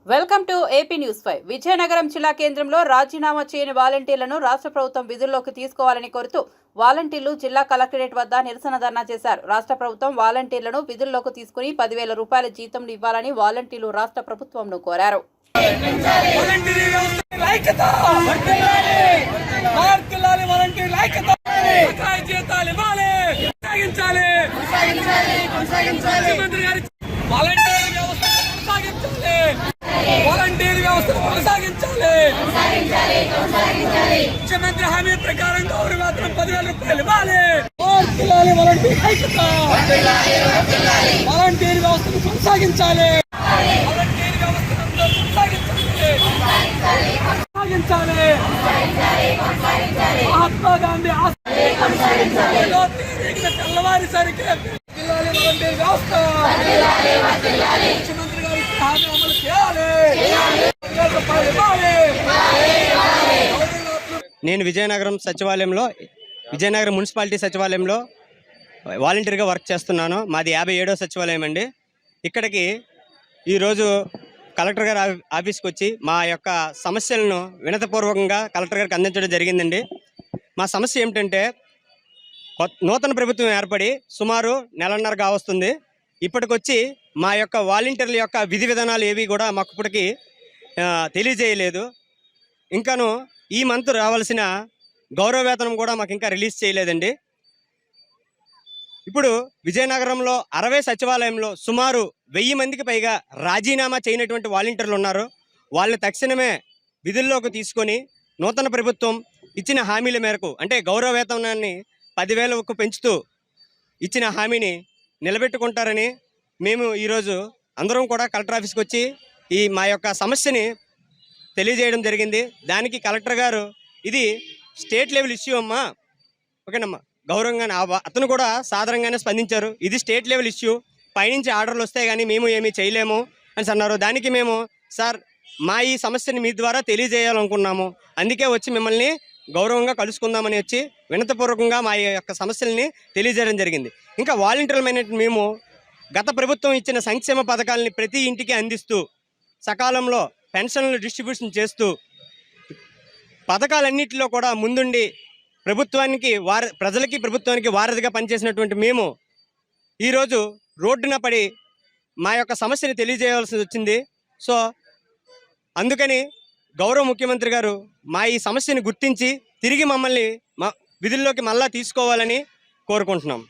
Welcome to AP news 5. Vizianagaram జిల్లా కేంద్రంలో రాజీనామా చేయని వాలంటీర్లను రాష్ట్ర ప్రభుత్వం విధుల్లోకి తీసుకోవాలని కోరుతూ వాలంటీర్లు జిల్లా కలెక్టరేట్ వద్ద నిరసన ధర్నా చేశారు. రాష్ట్ర ప్రభుత్వం వాలంటీర్లను విధుల్లోకి తీసుకుని 10,000 రూపాయల జీతం ఇవ్వాలని వాలంటీర్లు రాష్ట్ర ప్రభుత్వంను కోరారు. వాలంటీర్ వ్యవస్థను కొనసాగించాలి. ముఖ్యమంత్రి హామీ ప్రకారం గౌరవవేతనం 10,000 రూపాయలు ఇవ్వాలి. వాలంటీర్ వ్యవస్థను కొనసాగించాలి. వాలంటీర్ వ్యవస్థను కొనసాగించాలి. మహాత్మా గాంధీ తెల్లవారిసరికి వాలంటీర్ వ్యవస్థ ముఖ్యమంత్రి గారి హామీ అమలు చేయాలి. నేను విజయనగరం మున్సిపాలిటీ సచివాలయంలో వాలంటీర్గా వర్క్ చేస్తున్నాను. మాది 57వ సచివాలయం అండి. ఇక్కడికి ఈరోజు కలెక్టర్ గారి ఆఫీస్కి వచ్చి మా యొక్క సమస్యలను వినతపూర్వకంగా కలెక్టర్ గారికి అందించడం జరిగిందండి. మా సమస్య ఏమిటంటే, నూతన ప్రభుత్వం ఏర్పడి సుమారు నెలన్నర కావస్తుంది. ఇప్పటికొచ్చి మా యొక్క వాలంటీర్ల యొక్క విధి విధానాలు ఏవి కూడా మాకు ఇప్పటికీ తెలియజేయలేదు. ఇంకాను ఈ మంత్ రావాల్సిన గౌరవ వేతనం కూడా మాకు ఇంకా రిలీజ్ చేయలేదండి. ఇప్పుడు విజయనగరంలో 60 సచివాలయంలో సుమారు 1000 మందికి పైగా రాజీనామా చేయనటువంటి వాలంటీర్లు ఉన్నారు. వాళ్ళని తక్షణమే విధుల్లోకి తీసుకొని నూతన ప్రభుత్వం ఇచ్చిన హామీల మేరకు, అంటే గౌరవ వేతనాన్ని 10,000కు పెంచుతూ ఇచ్చిన హామీని నిలబెట్టుకుంటారని మేము ఈరోజు అందరం కూడా కలెక్టర్ ఆఫీస్కి వచ్చి మా యొక్క సమస్యని తెలియజేయడం జరిగింది. దానికి కలెక్టర్ గారు, ఇది స్టేట్ లెవెల్ ఇష్యూ అమ్మా, ఓకేనమ్మా, గౌరవంగానే అతను కూడా సాధారణంగానే స్పందించారు. ఇది స్టేట్ లెవెల్ ఇష్యూ, పైనుంచి ఆర్డర్లు వస్తాయి కానీ మేము ఏమీ చేయలేము అని అన్నారు. దానికి మేము, సార్ మా ఈ సమస్యని మీ ద్వారా తెలియజేయాలనుకున్నాము, అందుకే వచ్చి మిమ్మల్ని గౌరవంగా కలుసుకుందామని వచ్చి వినతపూర్వకంగా మా యొక్క సమస్యల్ని తెలియజేయడం జరిగింది. ఇంకా వాలంటీర్లమైన మేము గత ప్రభుత్వం ఇచ్చిన సంక్షేమ పథకాలని ప్రతి ఇంటికి అందిస్తూ, సకాలంలో పెన్షన్లు డిస్ట్రిబ్యూషన్ చేస్తూ, పథకాలన్నింటిలో కూడా ముందుండి ప్రజలకి ప్రభుత్వానికి వారధిగా పనిచేసినటువంటి మేము ఈరోజు రోడ్డున పడి మా యొక్క సమస్యని తెలియజేయవలసి వచ్చింది. సో అందుకని గౌరవ ముఖ్యమంత్రి గారు మా ఈ సమస్యని గుర్తించి తిరిగి మమ్మల్ని విధుల్లోకి మళ్ళా తీసుకోవాలని కోరుకుంటున్నాం.